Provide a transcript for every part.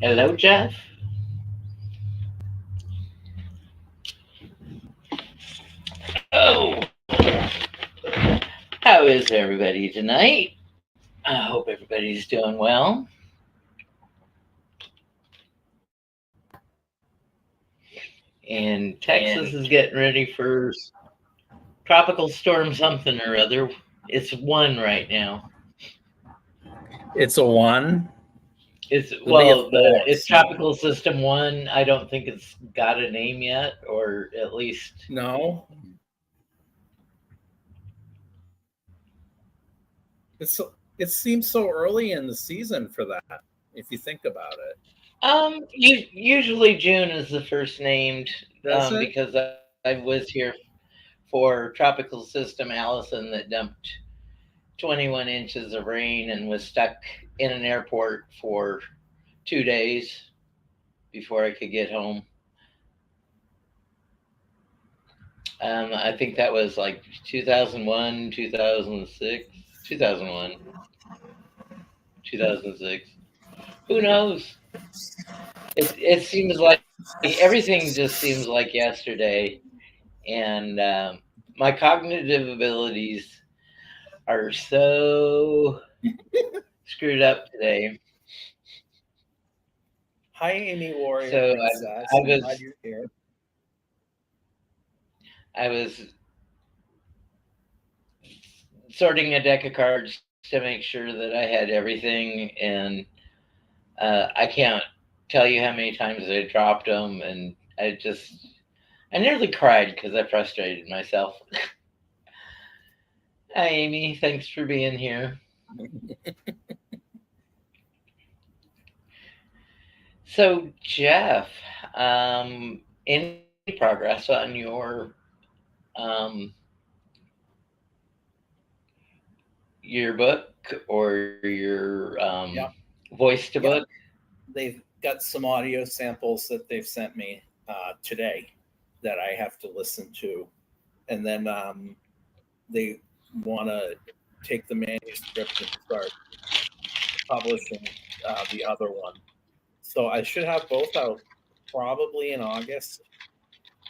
Hello, Jeff. Oh, how is everybody tonight? I hope everybody's doing well. And Texas is getting ready for tropical storm something or other. It's one right now. It's a one. It's tropical system one. I don't think it's got a name yet, or at least No. It seems so early in the season for that, if you think about it. usually June is the first named Does it? because I was here for tropical system Allison that dumped 21 inches of rain and was stuck in an airport for 2 days before I could get home. I think that was like 2001, 2006, 2001, 2006. Who knows? It seems like everything just seems like yesterday, and my cognitive abilities are so screwed up today. Hi, Amy Warrior So Princess. I I'm was glad you're here. I was sorting a deck of cards to make sure that I had everything, and I can't tell you how many times I dropped them, and I nearly cried because I frustrated myself. Hi, Amy. Thanks for being here. So, Jeff, any progress on your book or your Yep. voice to book? Yep. They've got some audio samples that they've sent me today that I have to listen to. And then they want to take the manuscript and start publishing the other one. So I should have both out probably in August.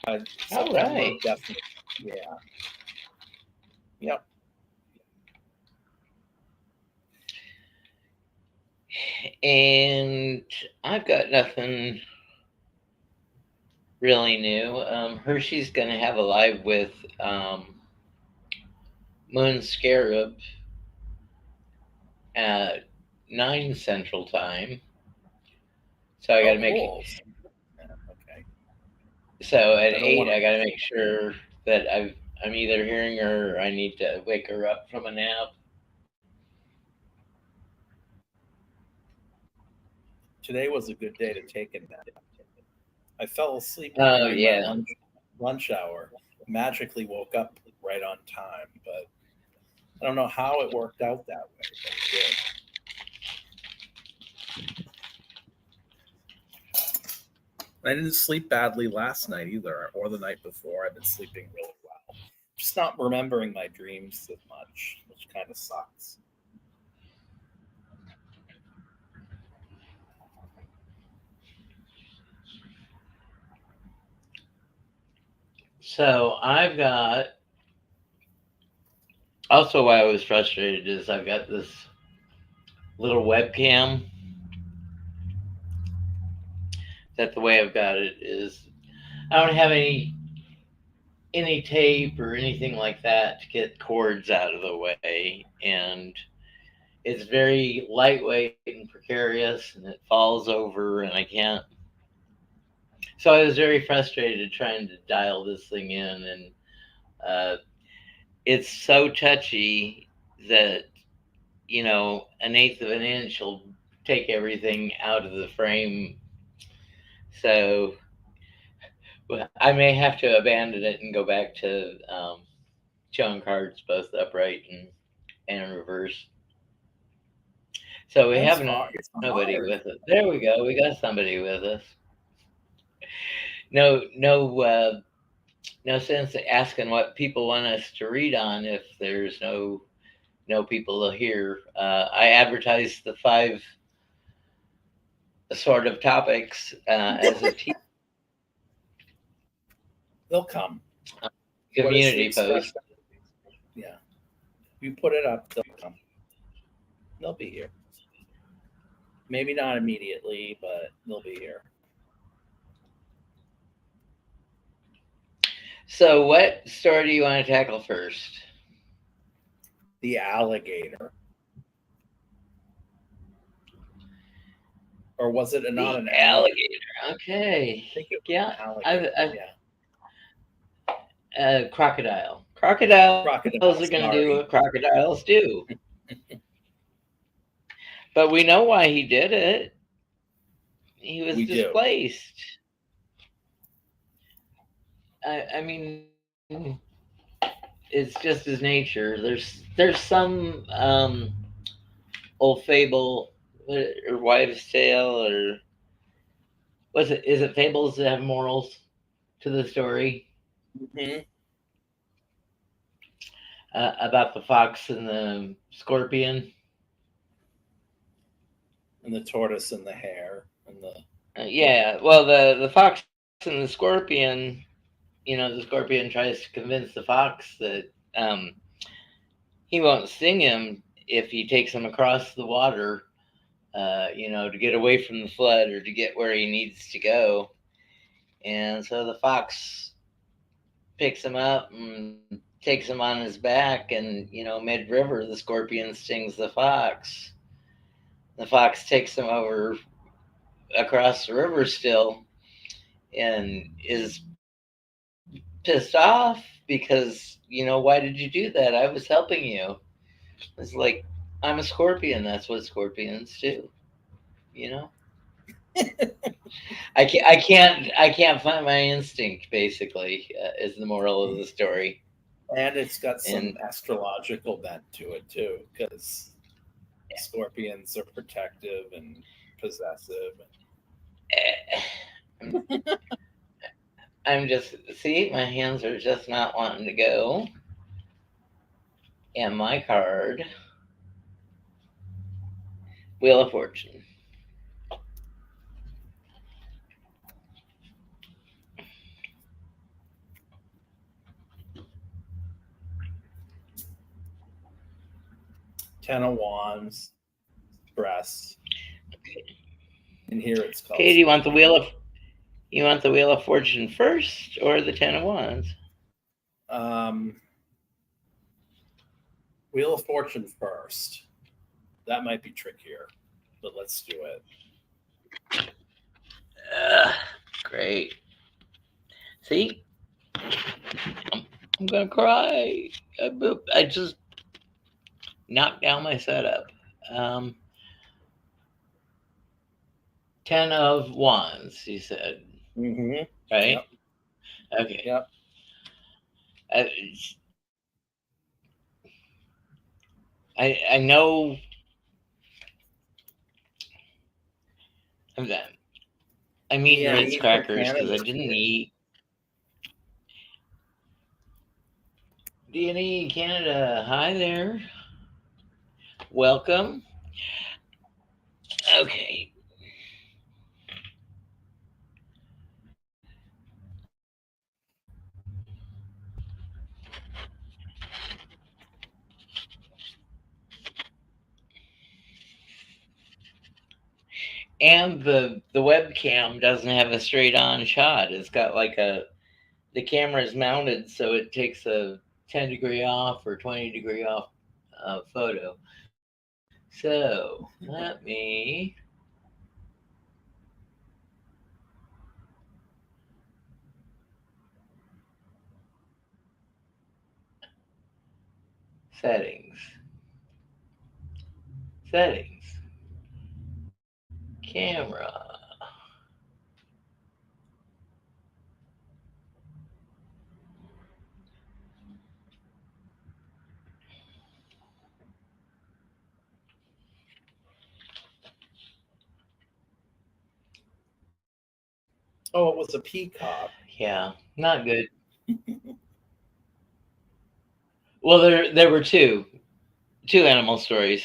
All September, right. definitely. Yeah. Yep. And I've got nothing really new. Hershey's going to have a live with Moon Scarab at 9 Central Time. So I got Oh, to make it. cool. Yeah, okay. So at I don't 8, want I got to to. make sure that I'm either hearing her or I need to wake her up from a nap. Today was a good day to take a nap. I fell asleep Oh, during my yeah. lunch hour. Magically woke up right on time, but I don't know how it worked out that way, but it did. I didn't sleep badly last night either, or the night before. I've been sleeping really well. Just not remembering my dreams as much, which kind of sucks. So I've got. Also, why I was frustrated is I've got this little webcam that the way I've got it is I don't have any tape or anything like that to get cords out of the way, and it's very lightweight and precarious, and it falls over, and I can't. So I was very frustrated trying to dial this thing in, and uh, it's so touchy that an eighth of an inch will take everything out of the frame. So I may have to abandon it and go back to showing cards both upright and reverse. So we That's have hard. It's nobody hard. with us. There we go. We got somebody with us. No sense asking what people want us to read on if there's no people to hear. I advertised the sort of topics as a They'll come. community post. Yeah. If you put it up, they'll come. They'll be here. Maybe not immediately, but they'll be here. So, what story do you want to tackle first? The alligator. Or was it not an alligator? Okay. I think it was Yeah. an alligator. Crocodile. Crocodiles are going to do what crocodiles do. But we know why he did it. He was displaced. I mean, it's just his nature. There's some old fable or wives' tale or what's it? Is it fables that have morals to the story? Mm-hmm. About the fox and the scorpion, and the tortoise and the hare and the yeah. Well, the fox and the scorpion. You know, the scorpion tries to convince the fox that he won't sting him if he takes him across the water. To get away from the flood or to get where he needs to go. And so the fox picks him up and takes him on his back, and mid-river the scorpion stings the fox. The fox takes him over across the river still and is pissed off because why did you do that? I was helping you. It's like, I'm a scorpion. That's what scorpions do. I can't find my instinct. Basically, is the moral of the story. And it's got some astrological bent to it too, because scorpions are protective and possessive. I'm just my hands are just not wanting to go. And my card, Wheel of Fortune. Ten of Wands, stress. Okay. And here it's called. Okay, do you want the Wheel of Fortune first or the Ten of Wands? Wheel of Fortune first. That might be trickier, but let's do it. Great. See? I'm gonna cry. I just knocked down my setup. 10 of Wands, you said. Mm-hmm. Right? Yep. Okay. Yep. I know. I'm done. I'm eating Ritz crackers because I didn't eat. DNA Canada, hi there. Welcome. Okay. And the webcam doesn't have a straight on shot. It's got like the camera is mounted so it takes a 10-degree off or 20-degree off photo. So let me settings, camera. Oh, it was a peacock. Yeah, not good. Well, there were two animal stories.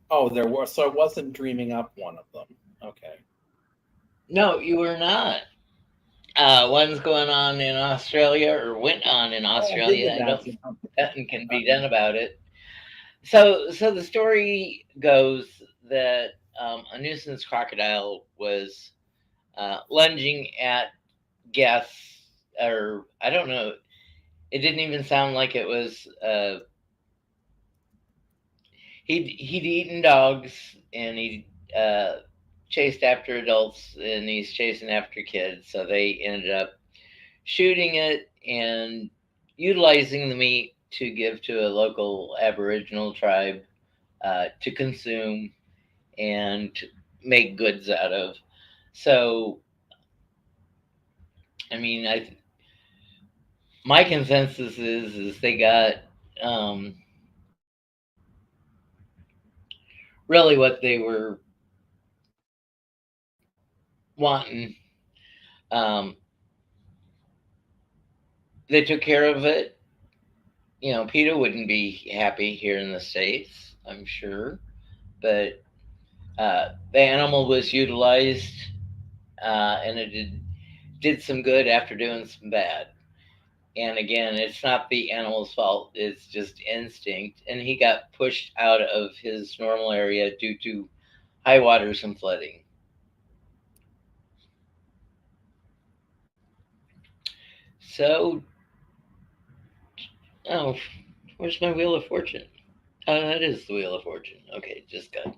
Oh, there were. So I wasn't dreaming up one of them. Okay. No, you were not. One's going on in Australia, or went on in Oh, I did Australia. I don't imagine. think nothing can be done about it. So the story goes that a nuisance crocodile was lunging at guests, or I don't know. It didn't even sound like it was. He'd eaten dogs, and he chased after adults, and he's chasing after kids. So they ended up shooting it and utilizing the meat to give to a local Aboriginal tribe to consume and make goods out of. So, I mean, my consensus is they got um, really what they were wanting. Um, they took care of it. You know, PETA wouldn't be happy here in the States, I'm sure, but the animal was utilized, and it did some good after doing some bad. And again, it's not the animal's fault, it's just instinct. And he got pushed out of his normal area due to high waters and flooding. So, oh, where's my Wheel of Fortune? Oh, that is the Wheel of Fortune. Okay, just got.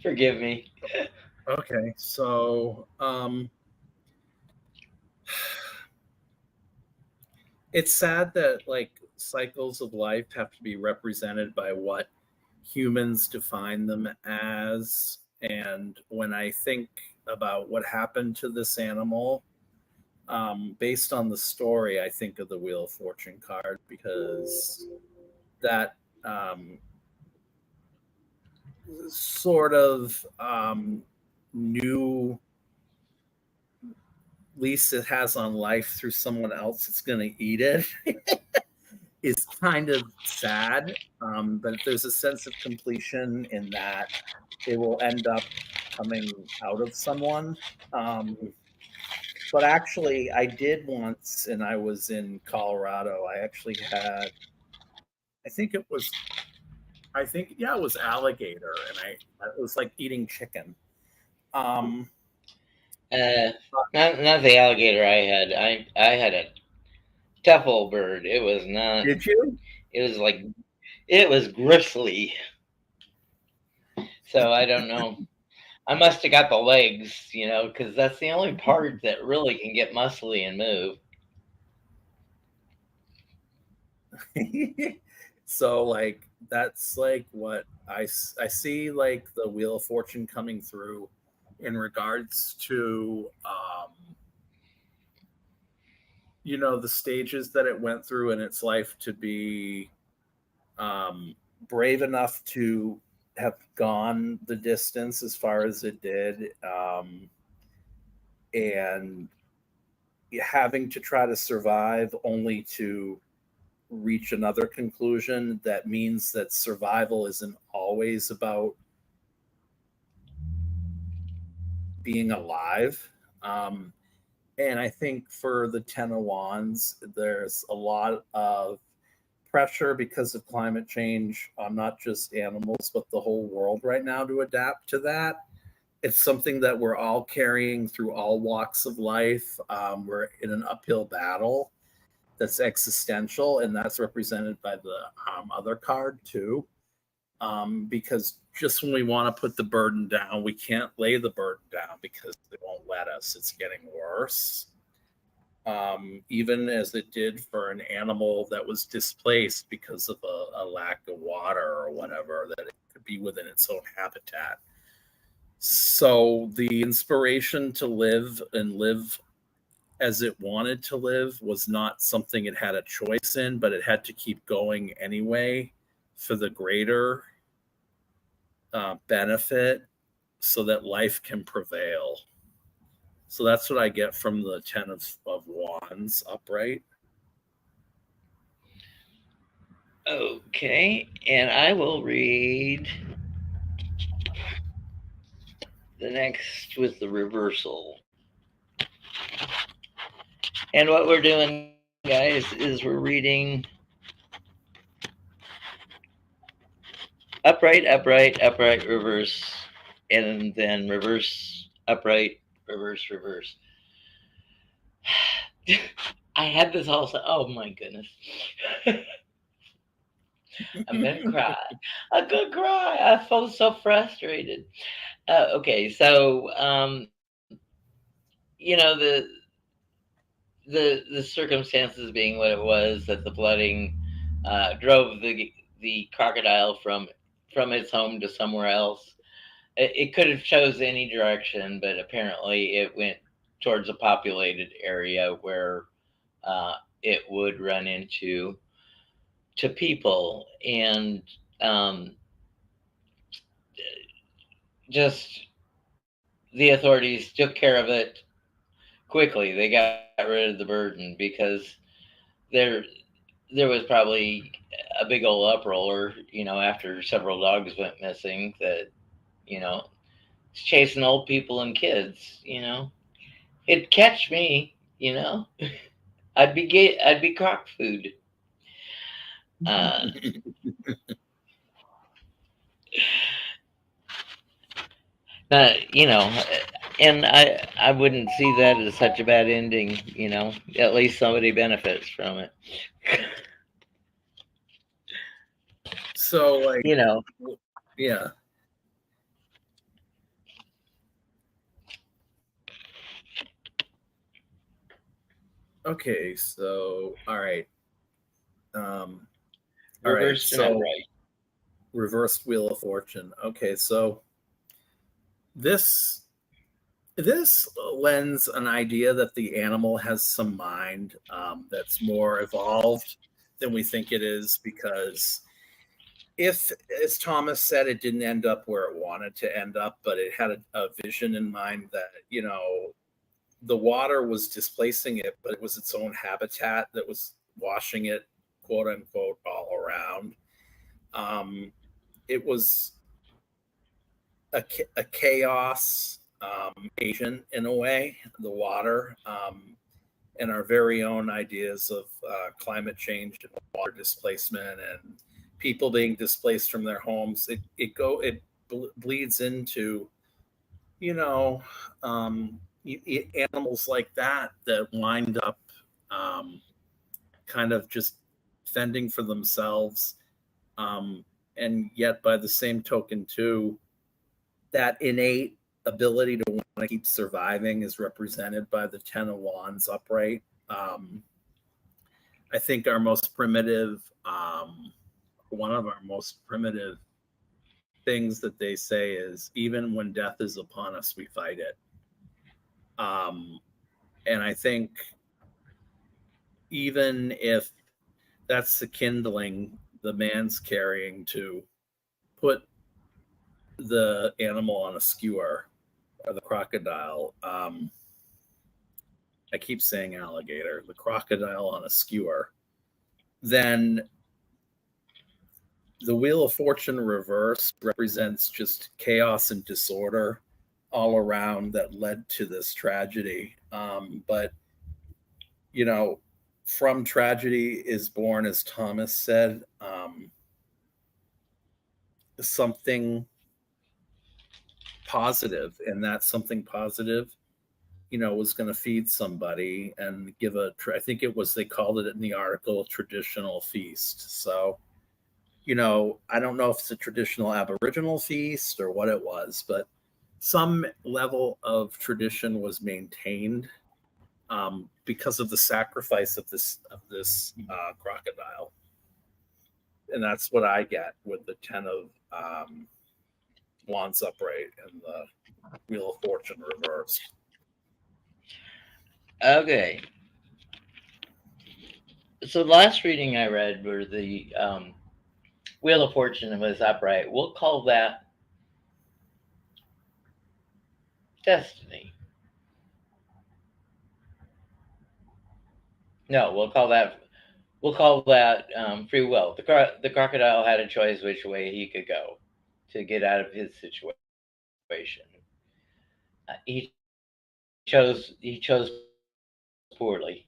Forgive me. Okay, so it's sad that like cycles of life have to be represented by what humans define them as. And when I think about what happened to this animal, based on the story, I think of the Wheel of Fortune card because that sort of new lease it has on life through someone else that's going to eat it is kind of sad. But there's a sense of completion in that it will end up coming out of someone. Um, but actually, I did once, and I was in Colorado. I actually had, I think it was, I think, yeah, it was alligator, and it was like eating chicken. Um, Uh, not the alligator I had. I had a tough old bird. It was not. did you? It was like it was gristly. So I don't know. I must have got the legs, because that's the only part that really can get muscly and move. So like that's like what I see like the Wheel of Fortune coming through in regards to the stages that it went through in its life to be brave enough to have gone the distance as far as it did, and having to try to survive only to reach another conclusion that means that survival isn't always about being alive. And I think for the Ten of Wands, there's a lot of pressure because of climate change on not just animals, but the whole world right now to adapt to that. It's something that we're all carrying through all walks of life. We're in an uphill battle that's existential, and that's represented by the other card too. Because just when we want to put the burden down, we can't lay the burden down because they won't let us. It's getting worse. Even as it did for an animal that was displaced because of a lack of water or whatever, that it could be within its own habitat. So the inspiration to live and live as it wanted to live was not something it had a choice in, but it had to keep going anyway for the greater benefit so that life can prevail. So that's what I get from the Ten of Wands upright. Okay, and I will read the next with the reversal. And what we're doing, guys, is we're reading upright, upright, upright, reverse, and then reverse, upright, reverse, reverse. I had this also. Oh my goodness. I'm gonna cry. I'm gonna cry. I felt so frustrated. Okay, so you know the circumstances being what it was, that the flooding drove the crocodile from its home to somewhere else. It could have chose any direction, but apparently it went towards a populated area where it would run into to people, and um, just the authorities took care of it quickly. They got rid of the burden because there there was probably a big old uproar, after several dogs went missing, that you know it's chasing old people and kids. It'd catch me. I'd be croc food. Uh, you know, and I wouldn't see that as such a bad ending. At least somebody benefits from it. So, like, You know. yeah. Okay, so all right. All right, Reversed and so upright. reversed wheel of fortune. Okay, so this this lends an idea that the animal has some mind that's more evolved than we think it is, because if, as Thomas said, it didn't end up where it wanted to end up, but it had a vision in mind that, the water was displacing it, but it was its own habitat that was washing it, quote unquote, all around. It was a chaos agent in a way, the water, and our very own ideas of climate change and water displacement and people being displaced from their homes. It bleeds into, you know um, animals like that wind up um, kind of just fending for themselves, um, and yet by the same token too, that innate ability to want to keep surviving is represented by the Ten of Wands upright. Um, I think our most primitive, one of our most primitive things that they say is, even when death is upon us, we fight it. Um, and I think even if that's the kindling the man's carrying to put the animal on a skewer, or the crocodile, I keep saying alligator, the crocodile on a skewer, then the Wheel of Fortune reverse represents just chaos and disorder all around that led to this tragedy. But, you know, from tragedy is born, as Thomas said, something positive, and that something positive, was going to feed somebody and give I think it was, they called it in the article, a traditional feast. So, I don't know if it's a traditional Aboriginal feast or what it was, but some level of tradition was maintained because of the sacrifice of this crocodile, and that's what I get with the Ten of Wands upright and the Wheel of Fortune reversed. Okay. So the last reading I read were the Wheel of Fortune was upright. We'll call that destiny. No, we'll call that we'll call that free will. The crocodile had a choice which way he could go to get out of his situation. He chose poorly.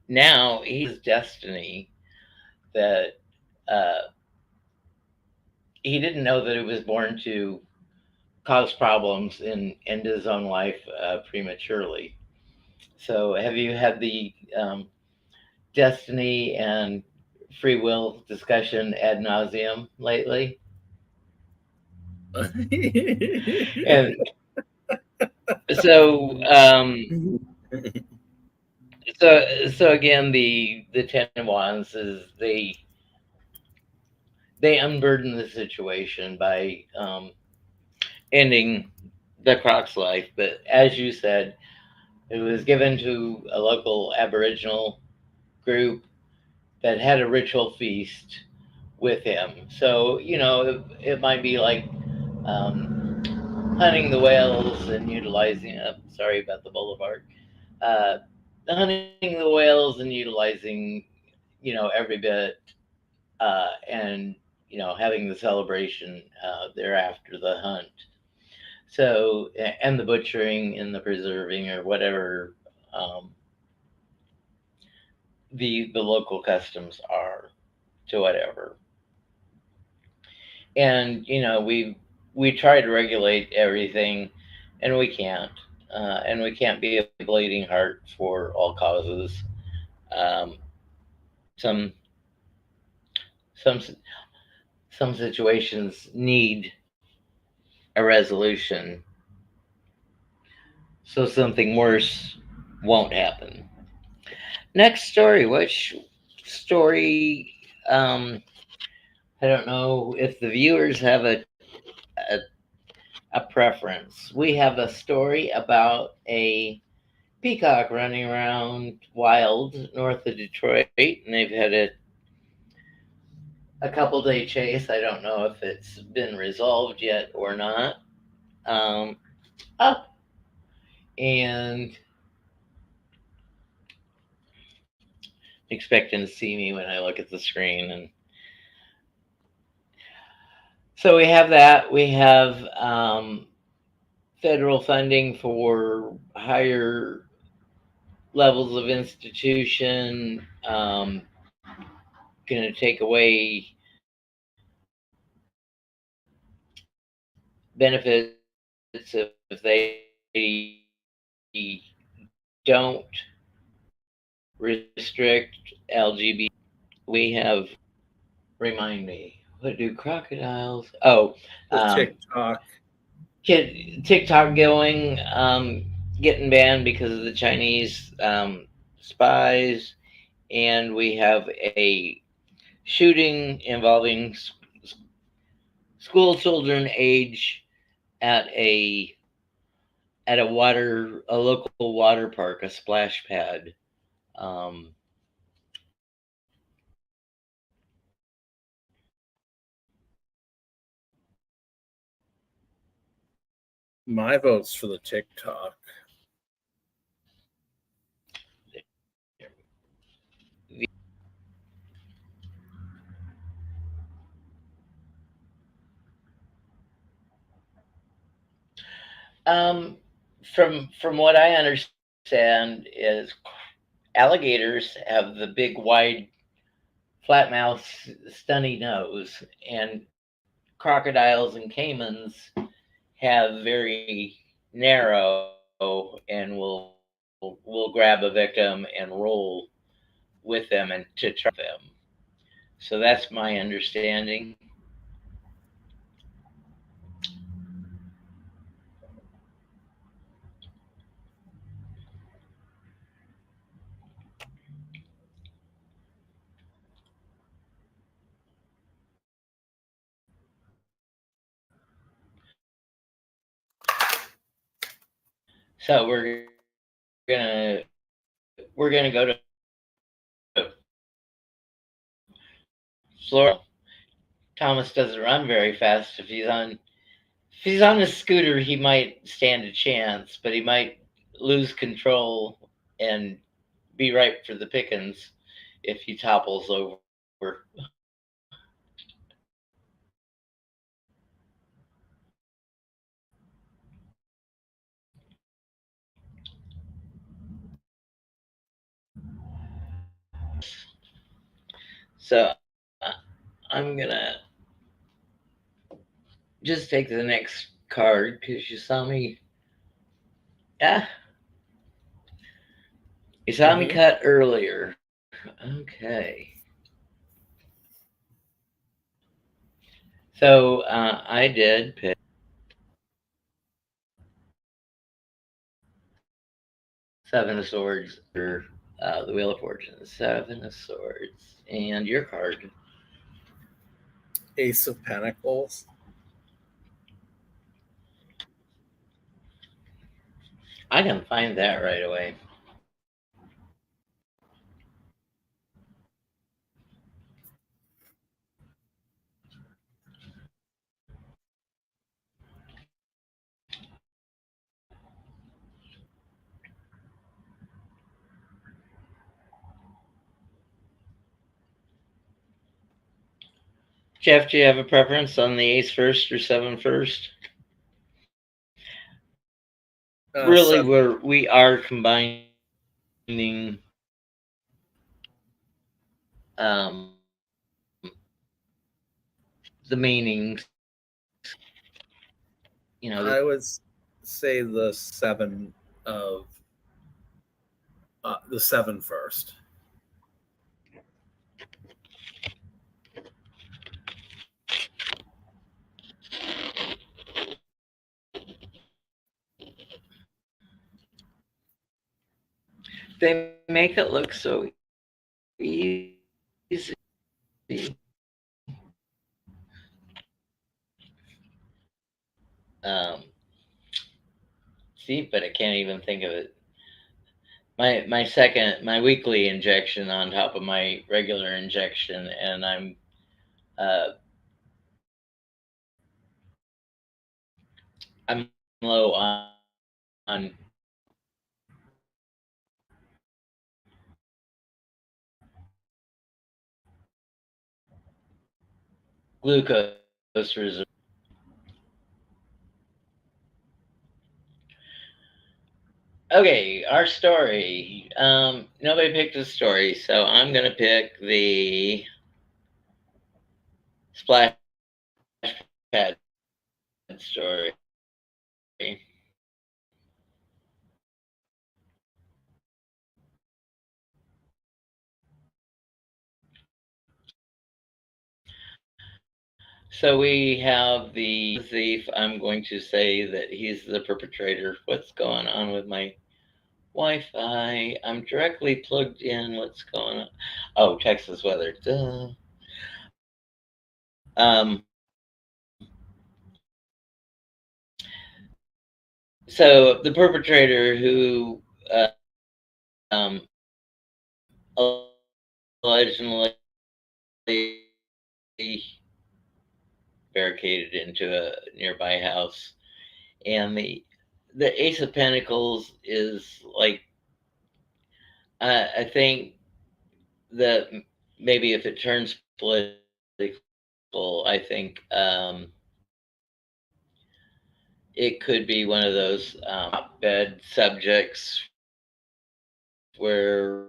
Now he's destiny that he didn't know that he was born to cause problems and end his own life prematurely. So, have you had the destiny and free will discussion ad nauseum lately? And so, so again, the Ten of Wands is they unburden the situation by ending the Croc's life. But as you said, it was given to a local Aboriginal group that had a ritual feast with him. So, it might be like hunting the whales and utilizing, sorry about the boulevard, uh, hunting the whales and utilizing, every bit, and, having the celebration thereafter the hunt. So, and the butchering and the preserving or whatever the local customs are to whatever. And we try to regulate everything, and we can't. And we can't be a bleeding heart for all causes. Um, some some some situations need a resolution, so something worse won't happen. Next story. Which story? I don't know if the viewers have a a preference. We have a story about a peacock running around wild north of Detroit, and they've had a couple day chase. I don't know if it's been resolved yet or not. Um, oh, and expecting to see me when I look at the screen. And so we have that. We have federal funding for higher levels of institution. Going to take away benefits if they don't restrict LGBT. We have, remind me, what do crocodiles? Oh, The um, TikTok. TikTok going, getting banned because of the Chinese spies. And we have a shooting involving school children age at a local water park, a splash pad. Um, My vote's for the TikTok. um, from what I understand is alligators have the big wide flat mouth stunny nose, and crocodiles and caimans have very narrow and will grab a victim and roll with them and to trap them. So that's my understanding. So we're gonna go to Florida. Thomas doesn't run very fast if he's on If he's on a scooter, he might stand a chance, but he might lose control and be ripe for the pickings if he topples over. So I'm gonna just take the next card because you saw me. Yeah, you saw me cut earlier. Okay. So I did pick Seven of Swords or the Wheel of Fortune. Seven of Swords. And your card. Ace of Pentacles. I can find that right away. Jeff, do you have a preference on the ace first or seven first? Really, we are combining um, the meanings. You know, I would say the seven first. they make it look so easy. Um, see, but I can't even think of it. My weekly injection on top of my regular injection, and uh, I'm low on glucose reserve. Okay, our story. Nobody picked a story, so I'm gonna pick the splash pad story. So we have the thief. I'm going to say that he's the perpetrator. What's going on with my Wi-Fi? I'm directly plugged in. What's going on? Oh, Texas weather. Duh. Um, so the perpetrator who um, allegedly barricaded into a nearby house, and the Ace of Pentacles is like I think that maybe if it turns political, I think it could be one of those bed subjects where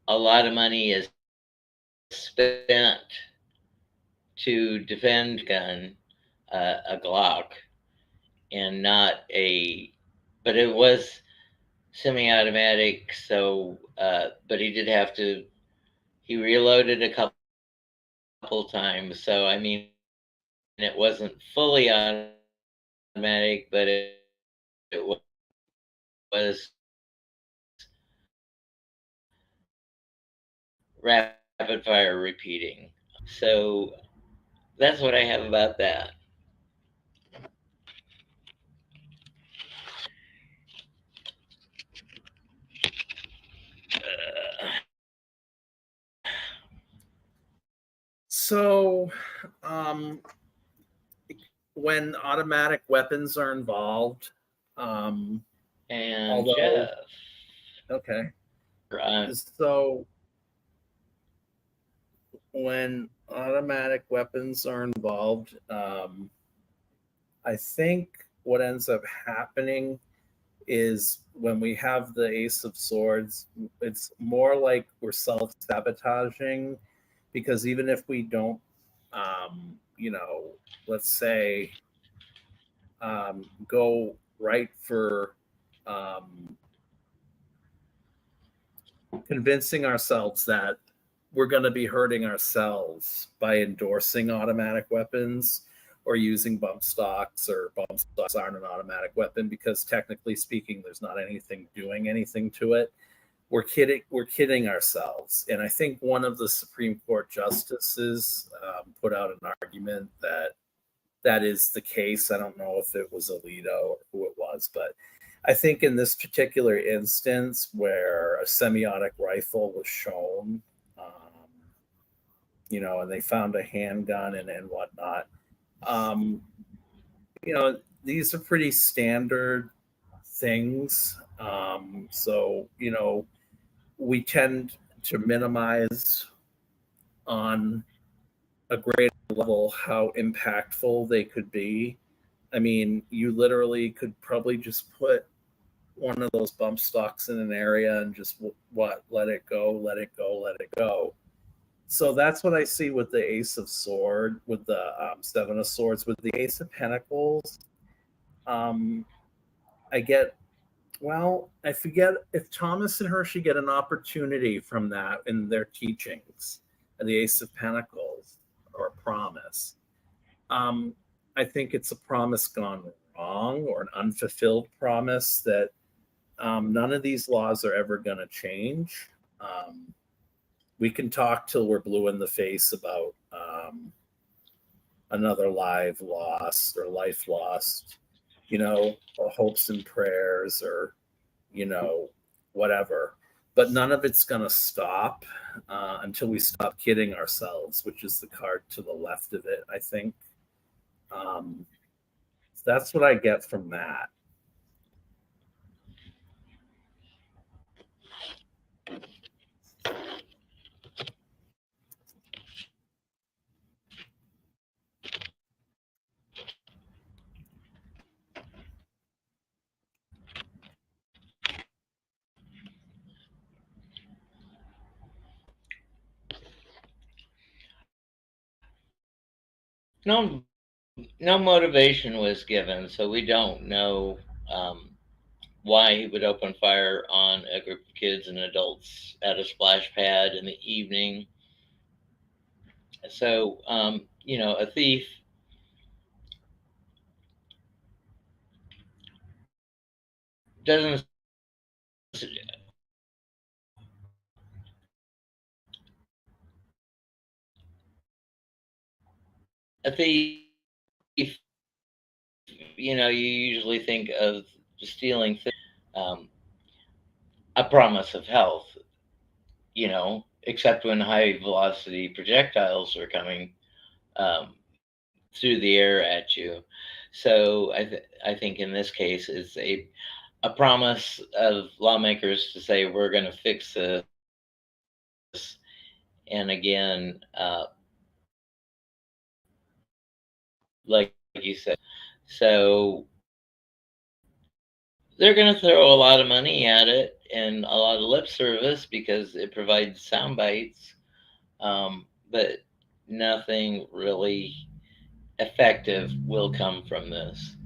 a lot of money is spent to defend a gun, a Glock, and not a, but it was semi-automatic. So, but he did have to. He reloaded a couple times. So I mean, it wasn't fully automatic, but it was rapid fire repeating. So that's what I have about that. So, when automatic weapons are involved, And although, Jeff. okay. Uh, So when automatic weapons are involved, I think what ends up happening is when we have the Ace of Swords, it's more like we're self sabotaging, because even if we don't, let's say, go right for convincing ourselves that we're going to be hurting ourselves by endorsing automatic weapons or using bump stocks, or bump stocks aren't an automatic weapon because technically speaking there's not anything doing anything to it. We're kidding ourselves. And I think one of the Supreme Court justices put out an argument that that is the case. I don't know if it was Alito or who it was, but I think in this particular instance where a semiotic rifle was shown, and they found a handgun and whatnot, these are pretty standard things. So, we tend to minimize on a great level how impactful they could be. I mean, you literally could probably just put one of those bump stocks in an area and just let it go, let it go, let it go. So that's what I see with the Ace of Sword, with the Seven of Swords, with the Ace of Pentacles. I forget if Thomas and Hershey get an opportunity from that in their teachings, and the Ace of Pentacles, or a promise. I think it's a promise gone wrong, or an unfulfilled promise that none of these laws are ever going to change. We can talk till we're blue in the face about another life lost, or life lost, or hopes and prayers, or, whatever. But none of it's going to stop until we stop kidding ourselves, which is the card to the left of it, I think. That's what I get from that. no, no motivation was given, so we don't know why he would open fire on a group of kids and adults at a splash pad in the evening. So, a thief doesn't. A thief, you usually think of stealing things, a promise of health, except when high velocity projectiles are coming through the air at you. So I think in this case it's a promise of lawmakers to say we're going to fix this. And again, like you said, so they're going to throw a lot of money at it and a lot of lip service because it provides sound bites, but nothing really effective will come from this.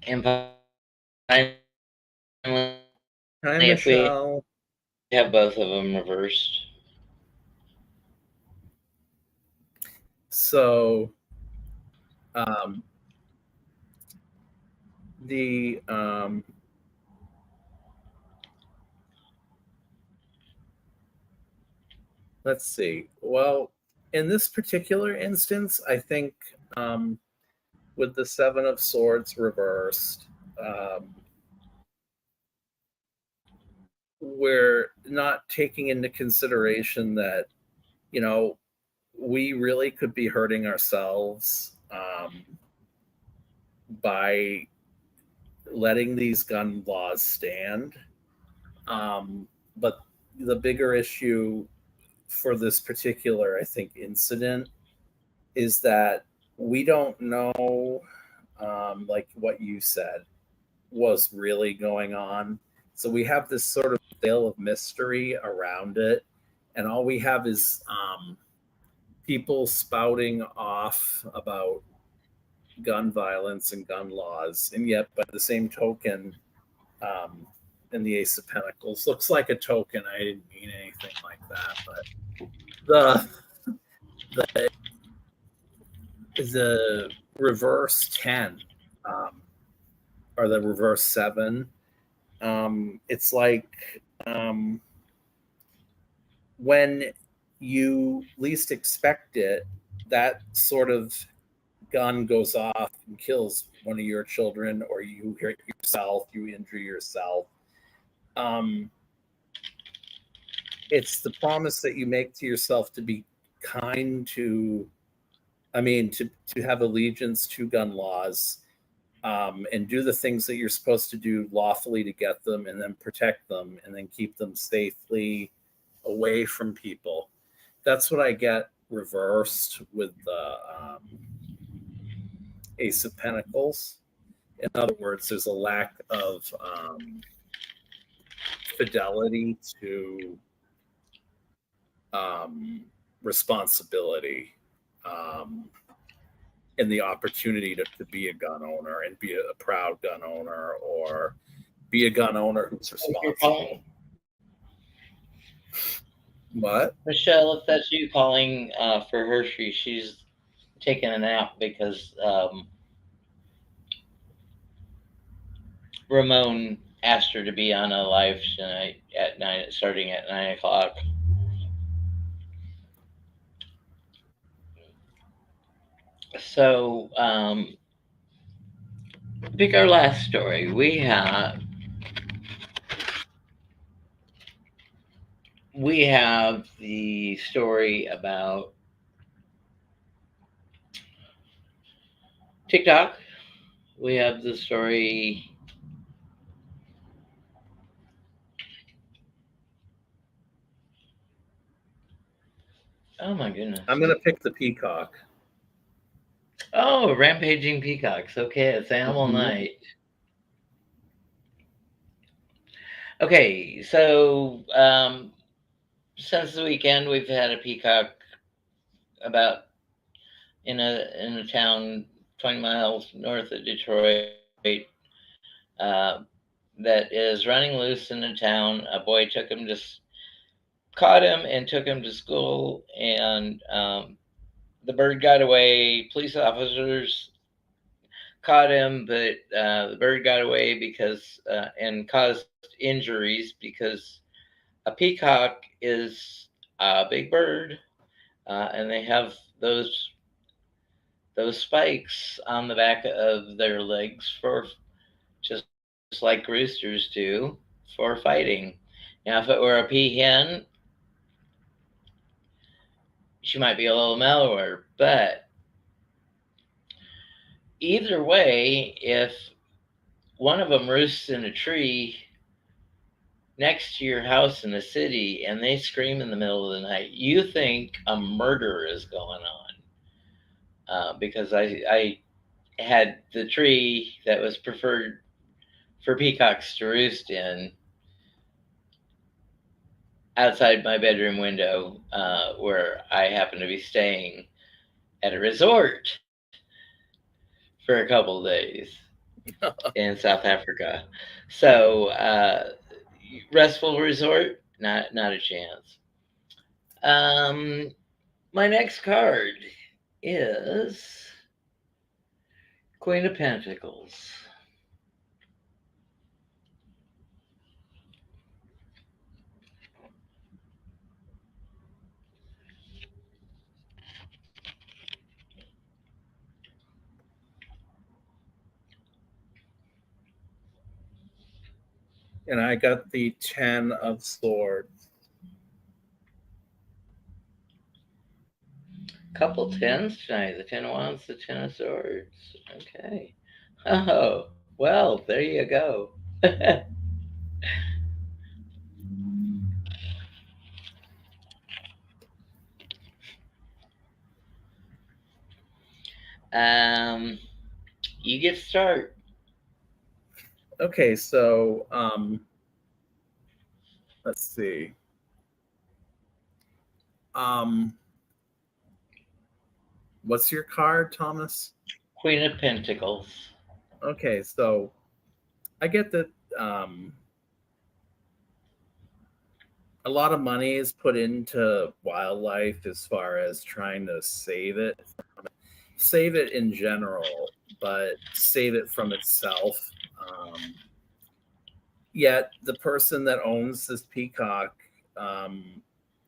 And finally, Hi, if we Michelle. have both of them reversed. So let's see. Well, in this particular instance, I think with the Seven of Swords reversed, we're not taking into consideration that, you know, we really could be hurting ourselves by letting these gun laws stand. But the bigger issue for this particular, I think, incident is that we don't know, like what you said, was really going on. So we have this sort of veil of mystery around it, and all we have is people spouting off about gun violence and gun laws, and yet by the same token, um, in the Ace of Pentacles looks like a token. I didn't mean anything like that, but the the reverse 10, or the reverse 7, it's like, when you least expect it, that sort of gun goes off and kills one of your children, or you hurt yourself, you injure yourself. um, it's the promise that you make to yourself to be kind to, I mean, to have allegiance to gun laws, and do the things that you're supposed to do lawfully to get them, and then protect them, and then keep them safely away from people. That's what I get reversed with the Ace of Pentacles. In other words, there's a lack of fidelity to responsibility, um, and the opportunity to be a gun owner and be a proud gun owner, or be a gun owner who's responsible. What? Michelle, if that's you calling for Hershey, she's taking a nap because Ramon asked her to be on a live tonight at 9, starting at 9 o'clock. So, pick our last story. We have the story about TikTok. We have the story. Oh my goodness. I'm going to pick the peacock. Oh, rampaging peacocks. Okay, it's animal night. Okay, so since the weekend, we've had a peacock about in a town 20 miles north of Detroit, uh, that is running loose in the town. A boy caught him and took him to school, and the bird got away. Police officers caught him, but the bird got away because and caused injuries because a peacock is a big bird, and they have those spikes on the back of their legs for just like roosters do for fighting. Now, if it were a peahen, she might be a little mellower, but either way, if one of them roosts in a tree next to your house in the city and they scream in the middle of the night, you think a murder is going on. Because I had the tree that was preferred for peacocks to roost in outside my bedroom window, where I happen to be staying at a resort for a couple of days in South Africa. So, restful resort, not a chance. My next card is Queen of Pentacles. And I got the 10 of Swords. Couple tens tonight. The 10 of Wands, the 10 of Swords. Okay. Oh, well, there you go. You get to start. Okay, so let's see. What's your card, Thomas? Queen of Pentacles. Okay, so I get that a lot of money is put into wildlife as far as trying to save it in general, but save it from itself. Yet the person that owns this peacock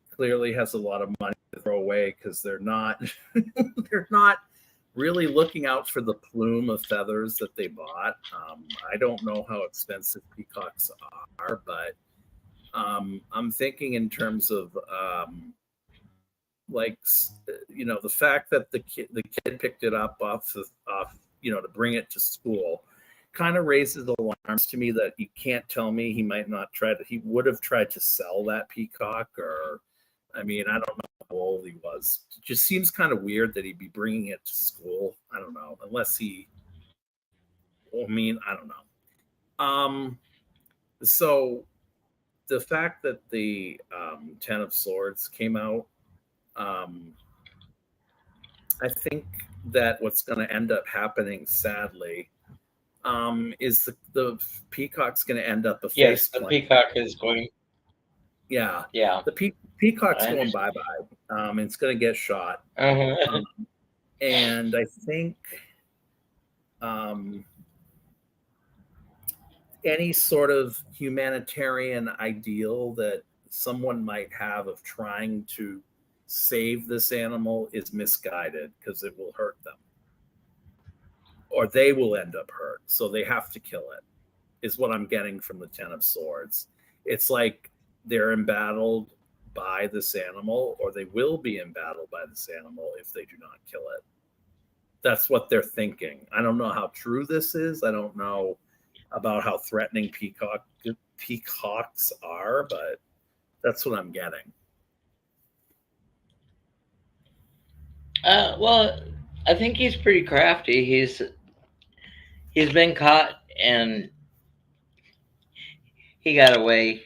clearly has a lot of money to throw away because they're not they're not really looking out for the plume of feathers that they bought. I don't know how expensive peacocks are, but I'm thinking in terms of like, you know, the fact that the kid picked it up off you know, to bring it to school kind of raises alarms to me that you can't tell me he might not he would have tried to sell that peacock, or I mean, I don't know how old he was. It just seems kind of weird that he'd be bringing it to school. I don't know, unless he, well, I mean, I don't know. So the fact that the 10 of Swords came out, I think that what's going to end up happening, sadly, is the peacock's going to end up a Yes, face the plant. peacock is going. Yeah, Yeah. the peacock's going bye-bye. It's going to get shot. Uh-huh. And I think any sort of humanitarian ideal that someone might have of trying to save this animal is misguided, because it will hurt them, or they will end up hurt. So they have to kill it, is what I'm getting from the 10 of Swords. It's like they're embattled by this animal, or they will be embattled by this animal if they do not kill it. That's what they're thinking. I don't know how true this is. I don't know about how threatening peacocks are, but that's what I'm getting. Well, I think he's pretty crafty. He's been caught and he got away.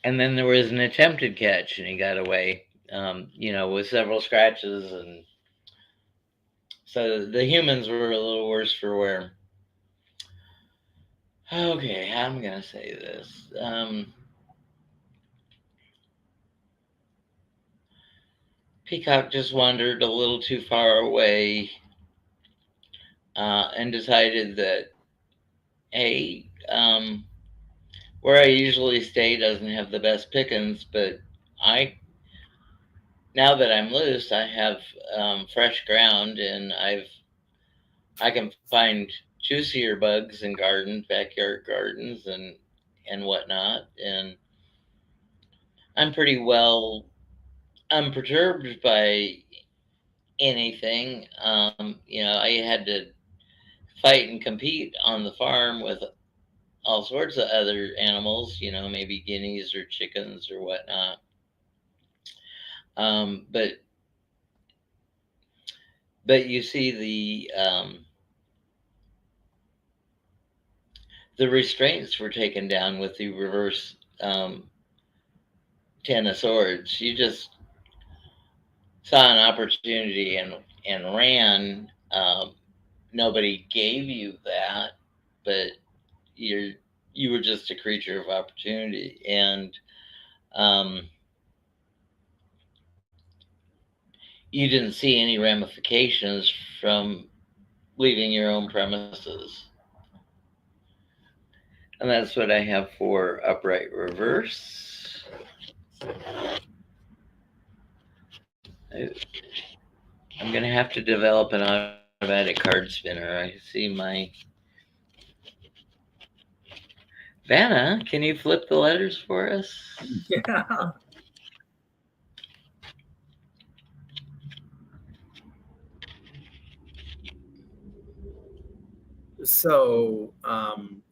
And then there was an attempted catch and he got away. You know, with several scratches, and so the humans were a little worse for wear. Okay, I'm gonna say this. Peacock just wandered a little too far away and decided that, hey, where I usually stay doesn't have the best pickings, but now that I'm loose, I have fresh ground, and I can find juicier bugs in gardens, backyard gardens, and whatnot, and I'm pretty well unperturbed by anything. You know, I had to fight and compete on the farm with all sorts of other animals, you know, maybe guineas or chickens or whatnot. But you see the restraints were taken down with the reverse 10 of Swords. You just saw an opportunity and ran. Nobody gave you that, but you were just a creature of opportunity, and you didn't see any ramifications from leaving your own premises. And that's what I have for upright reverse. I'm going to have to develop an automatic card spinner. I see my Vanna, can you flip the letters for us? Yeah. So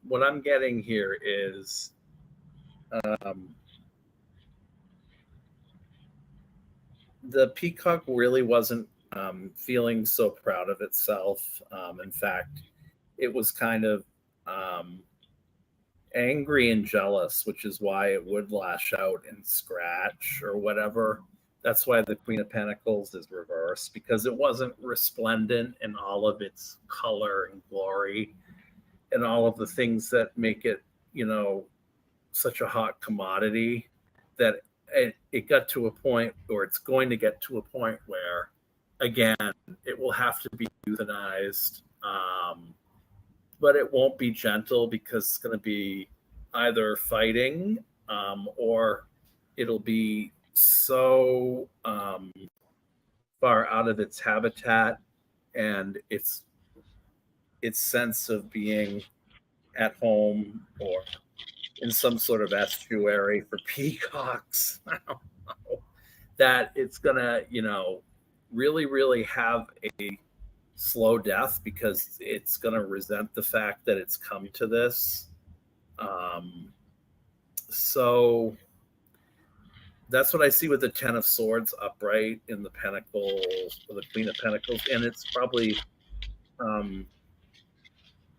what I'm getting here is the peacock really wasn't feeling so proud of itself. In fact, it was kind of um, angry and jealous, which is why it would lash out and scratch or whatever. That's why the Queen of Pentacles is reversed, because it wasn't resplendent in all of its color and glory and all of the things that make it, you know, such a hot commodity, that it got to a point, or it's going to get to a point where, again, it will have to be euthanized. But it won't be gentle, because it's going to be either fighting, or it'll be so far out of its habitat and its sense of being at home, or in some sort of estuary for peacocks. I don't know, that it's gonna, really, really have a slow death, because it's gonna resent the fact that it's come to this. So that's what I see with the Ten of Swords upright in the Pentacles, or the Queen of Pentacles, and it's probably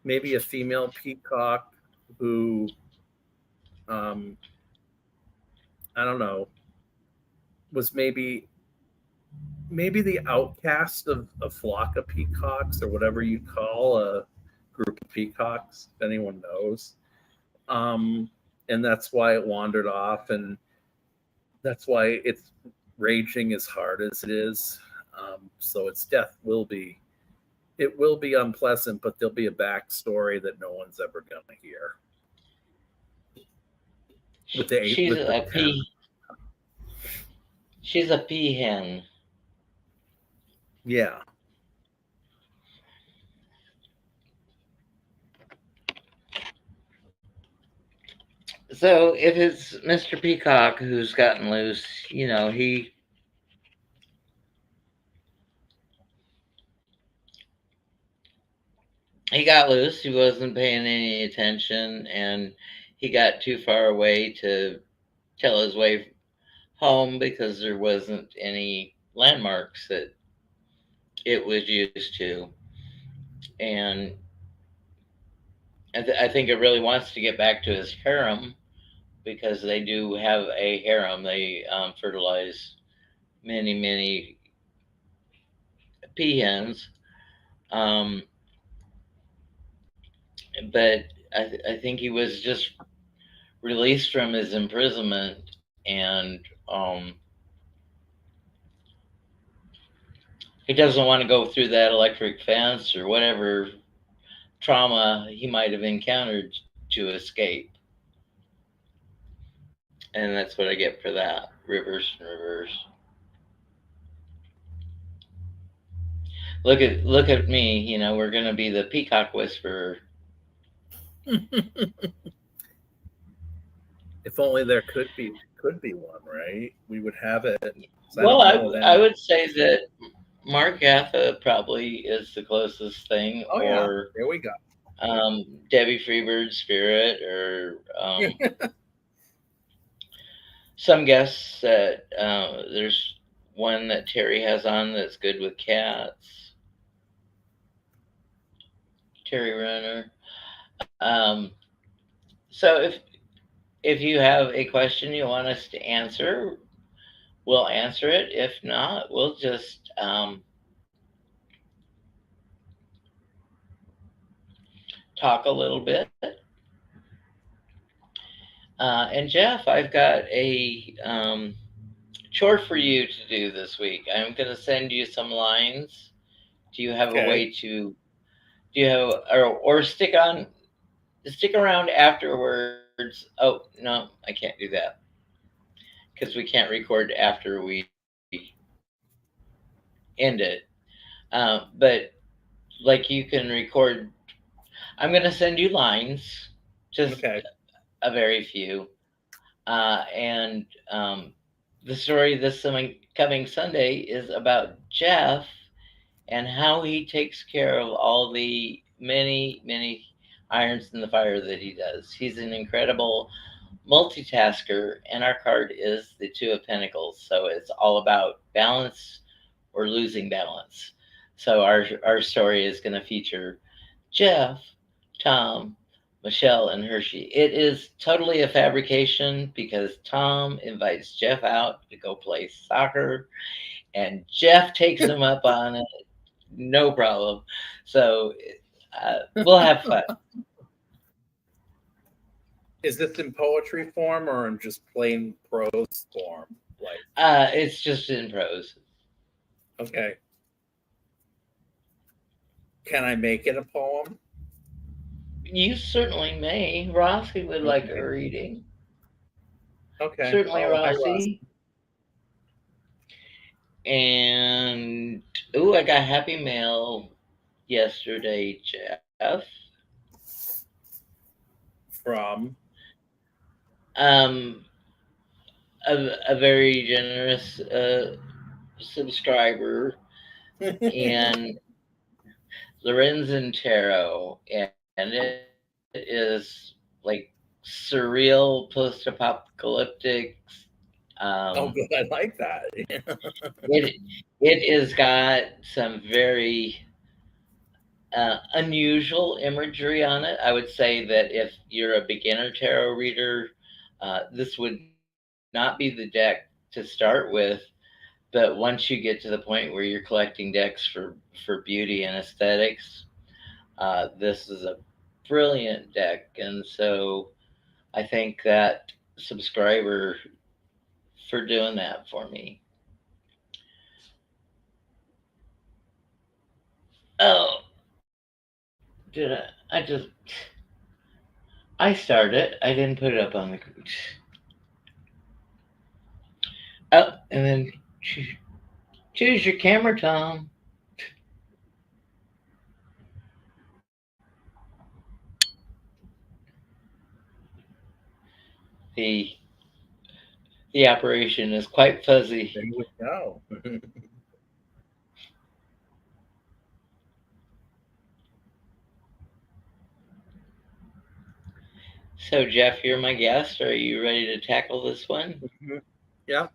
maybe a female peacock who, I don't know, was maybe the outcast of a flock of peacocks, or whatever you call a group of peacocks, if anyone knows. And that's why it wandered off, and that's why it's raging as hard as it is. So its death will be unpleasant, but there'll be a backstory that no one's ever gonna hear. With the eight, She's with the a 10. She's a peahen. Yeah. So if it's Mr. Peacock who's gotten loose, he got loose. He wasn't paying any attention, and he got too far away to tell his way home, because there wasn't any landmarks that it was used to. And I think it really wants to get back to his harem, because they do have a harem. They fertilize many, many peahens. Um, but I think he was just released from his imprisonment, and he doesn't want to go through that electric fence or whatever trauma he might have encountered to escape. And that's what I get for that. Reverse and reverse. Look at me. We're gonna be the peacock whisperer. If only there could be one, right? We would have it. So Well, I I would say that Margatha probably is the closest thing, Oh yeah, or there we go. Debbie Freebird's spirit, or some guests that there's one that Terry has on that's good with cats. Terry Renner. So if you have a question you want us to answer, we'll answer it. If not, we'll just talk a little bit. And Jeff, I've got a chore for you to do this week. I'm going to send you some lines. Do you have a way to? Do you have or stick around afterwards? Oh no, I can't do that because we can't record after we end it. But like you can record. I'm going to send you lines. Just a very few. And the story this coming Sunday is about Jeff and how he takes care of all the many, many irons in the fire that he does. He's an incredible multitasker, and our card is the Two of Pentacles. So it's all about balance or losing balance. So our story is going to feature Jeff, Tom, Michelle, and Hershey. It is totally a fabrication because Tom invites Jeff out to go play soccer, and Jeff takes him up on it, no problem. So we'll have fun. Is this in poetry form or in just plain prose form? Like, It's just in prose. okay. Can I make it a poem? You certainly may. Rossi would like a reading. Okay. Certainly, Oh, hi, Rossi. And I got happy mail yesterday, Jeff. From Um, a very generous subscriber, and Lorenzen Tarot, and it is like surreal, post-apocalyptic. oh, good. I like that. It has got some very unusual imagery on it. I would say that if you're a beginner tarot reader, this would not be the deck to start with. But once you get to the point where you're collecting decks for beauty and aesthetics, this is a brilliant deck. And so I thank that subscriber for doing that for me. Oh, did I started. I didn't put it up on the. Oh, and then choose your camera, Tom. The the operation is quite fuzzy. There we go. So, Jeff, you're my guest. Are you ready to tackle this one? Yeah.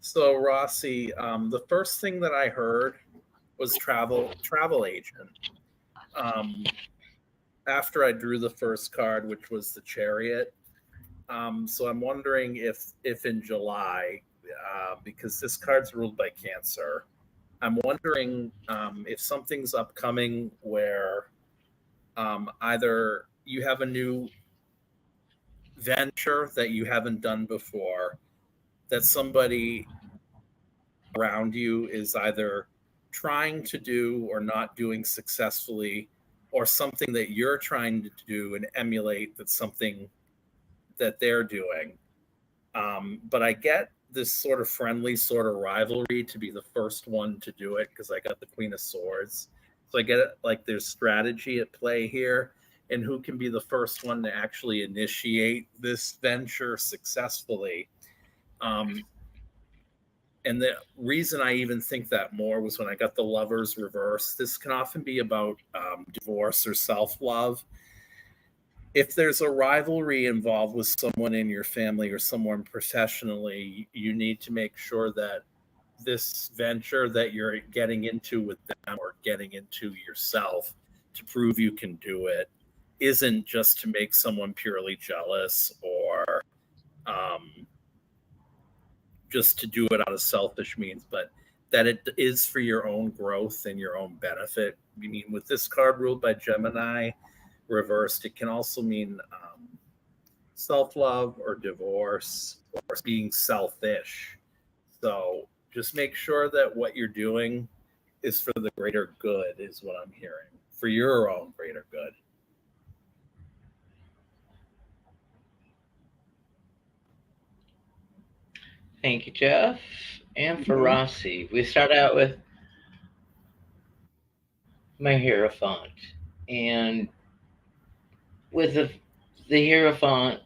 So, Rossi, the first thing that I heard was travel agent. After I drew the first card, which was the Chariot. So I'm wondering if in July, because this card's ruled by Cancer, I'm wondering if something's upcoming where either you have a new venture that you haven't done before, that somebody around you is either trying to do or not doing successfully, or something that you're trying to do and emulate that's something that they're doing. But I get this sort of friendly sort of rivalry to be the first one to do it because I got the Queen of Swords. So I get it, like there's strategy at play here, and who can be the first one to actually initiate this venture successfully. And the reason I even think that more was when I got the Lovers reverse. This can often be about divorce or self-love. If there's a rivalry involved with someone in your family or someone professionally, you need to make sure that this venture that you're getting into with them or getting into yourself to prove you can do it isn't just to make someone purely jealous or just to do it out of selfish means, but that it is for your own growth and your own benefit. I mean, with this card ruled by Gemini reversed, it can also mean self-love or divorce or being selfish. So just make sure that what you're doing is for the greater good, is what I'm hearing, for your own greater good. Thank you, Jeff. And for Rossi, we start out with my Hierophant. And with the the Hierophant,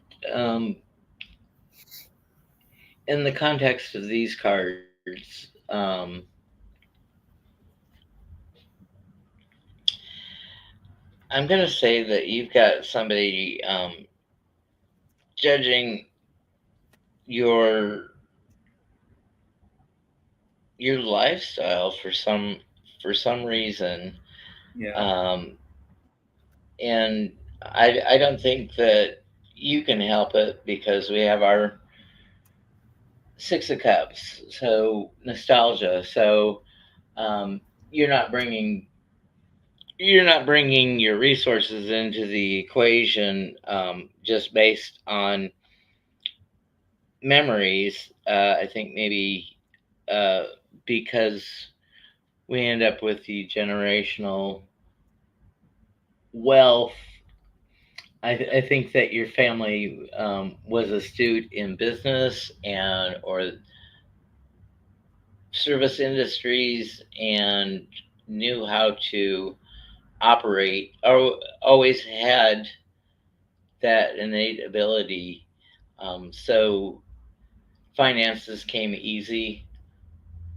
in the context of these cards, I'm going to say that you've got somebody judging your your lifestyle for some reason, Yeah. um, and I don't think that you can help it because we have our Six of Cups, so nostalgia. So um, you're not bringing your resources into the equation just based on memories. I think maybe uh, because we end up with the generational wealth. I think that your family was astute in business and or service industries and knew how to operate or always had that innate ability. So finances came easy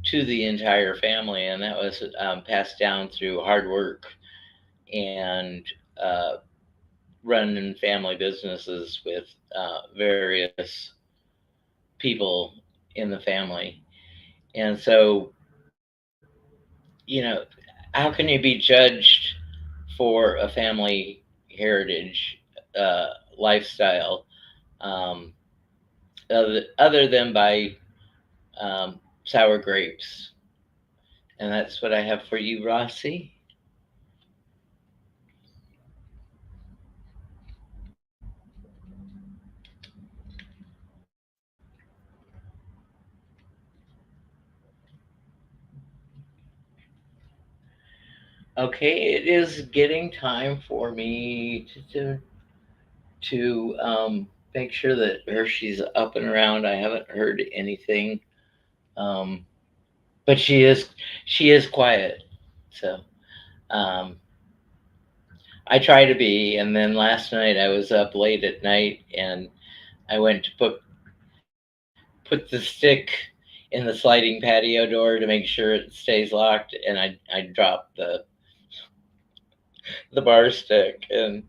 to the entire family, and that was passed down through hard work and uh, running family businesses with various people in the family. And so, you know, how can you be judged for a family heritage lifestyle um, other than by sour grapes? And that's what I have for you, Rossi. Okay, it is getting time for me to make sure that Hershey's up and around. I haven't heard anything, um, but she is quiet. So um, I try to be. And then last night I was up late at night and I went to put the stick in the sliding patio door to make sure it stays locked, and I dropped the bar stick, and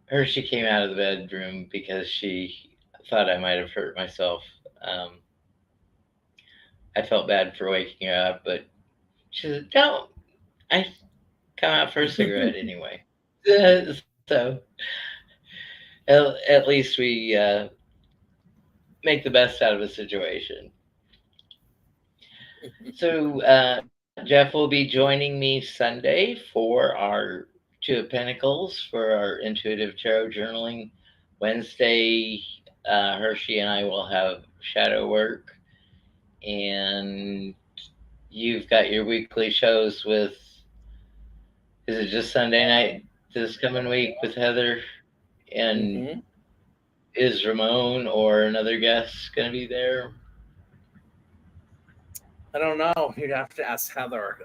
Hershey came out of the bedroom because she thought I might have hurt myself. Um, I felt bad for waking her up, but she said, "Don't." I come out for a cigarette anyway. So at least we make the best out of a situation. So Jeff will be joining me Sunday for our Two of Pentacles for our intuitive tarot journaling. Wednesday, Hershey and I will have shadow work, and you've got your weekly shows with. Is it just Sunday night this coming week with Heather? And Mm-hmm. is Ramon or another guest going to be there? I don't know. You'd have to ask Heather.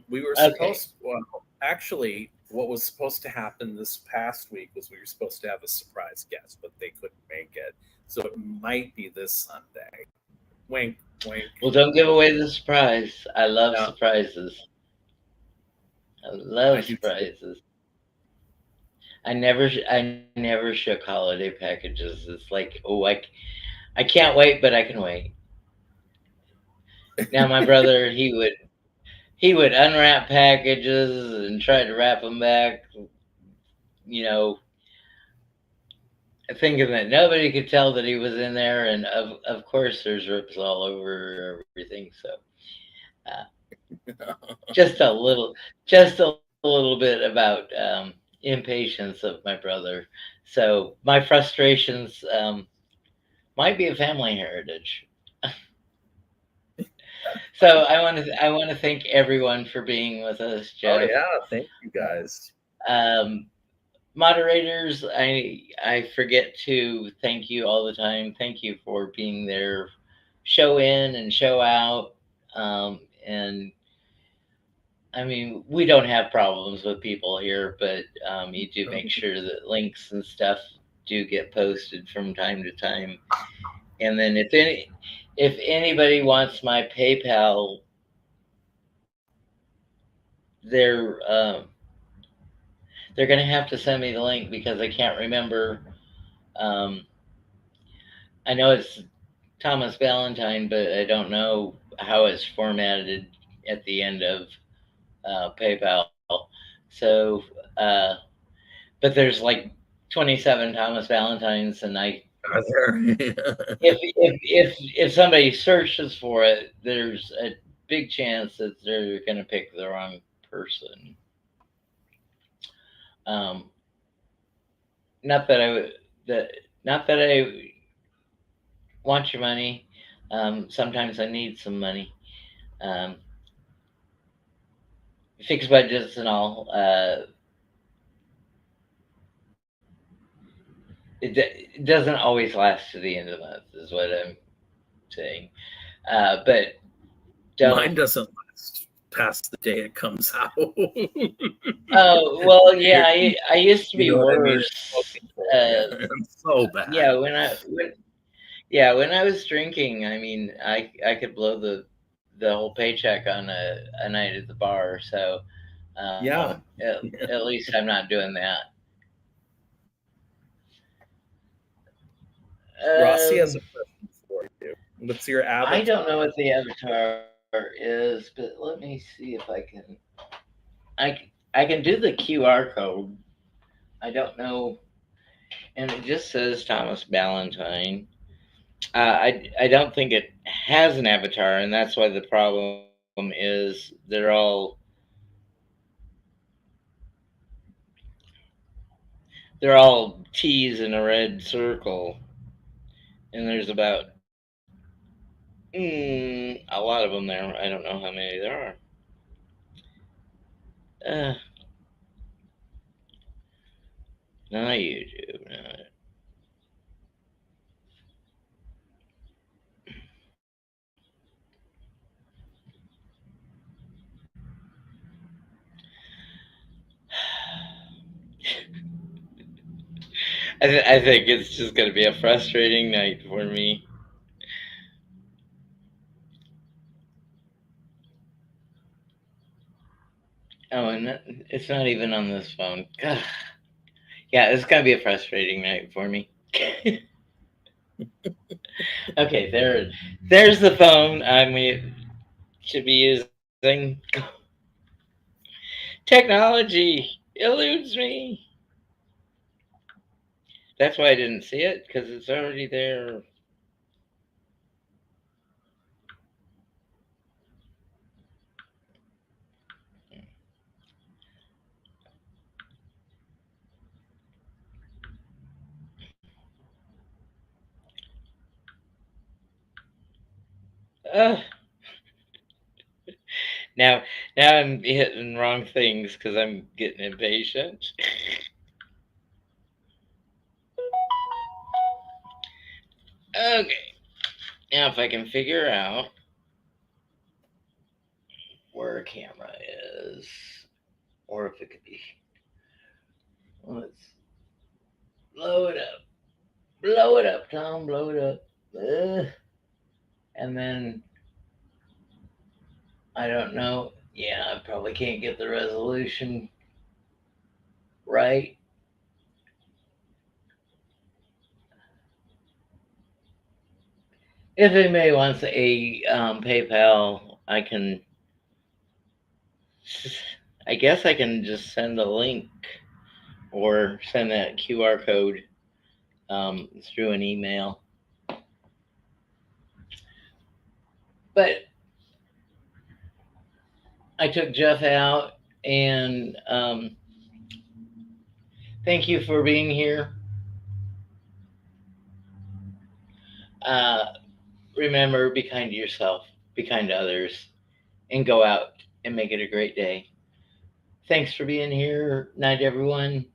We were Okay. supposed, well, actually, what was supposed to happen this past week was we were supposed to have a surprise guest, but they couldn't make it. So it might be this Sunday. Wink, wink. Well, don't give away the surprise. I love No, surprises. I I love do too. surprises. I never shook holiday packages. It's like, oh, I can't wait, but I can wait. Now my brother, he would unwrap packages and try to wrap them back, you know, thinking that nobody could tell that he was in there, and of course there's rips all over everything. So uh, just a little bit about impatience of my brother. So my frustrations might be a family heritage. So I want to thank everyone for being with us, Oh Jeff. yeah, thank you guys. Um, Moderators, I forget to thank you all the time. Thank you for being there, show in and show out, and I mean, we don't have problems with people here, but you do make sure that links and stuff do get posted from time to time. And then if anybody wants my PayPal, they're they're gonna have to send me the link because I can't remember. Um, I know it's Thomas Valentine, but I don't know how it's formatted at the end of PayPal. So, uh, but there's like 27 Thomas Valentines, and Are there? if somebody searches for it, there's a big chance that they're going to pick the wrong person. Um, not that I would that not that I want your money. Sometimes I need some money. Um, fixed budgets and all. It doesn't always last to the end of the month, is what I'm saying. But Mine don't. doesn't last past the day it comes out. Oh well, yeah. You're, I used to you be know what I mean? It's worse. smoking for you. Uh, It's so bad. yeah, when I was drinking, I mean, I could blow the whole paycheck on a night at the bar. So Yeah. at least I'm not doing that. Rossi has Um, a question for you. What's your I don't know avatar? what the avatar is, but let me see if I can. I can do the QR code. I don't know, and it just says Thomas Ballantyne. I don't think it has an avatar, and that's why the problem is they're all T's in a red circle, and there's about a lot of them there. I don't know how many there are. Uh, Not YouTube. Not. I think it's just going to be a frustrating night for me. Oh, and it's not even on this phone. Ugh. Yeah, it's going to be a frustrating night for me. Okay, there's the phone I should be using. Technology eludes me. That's why I didn't see it because it's already there. Uh, now, now I'm hitting wrong things because I'm getting impatient. Okay, now if I can figure out where a camera is, or if it could be, let's blow it up, Tom, blow it up, and then I don't know. Yeah, I probably can't get the resolution right. If anybody wants a PayPal, I guess I can just send a link or send that QR code through an email. But I took Jeff out, and thank you for being here. Uh, Remember, be kind to yourself, be kind to others, and go out and make it a great day. Thanks for being here. Night, everyone.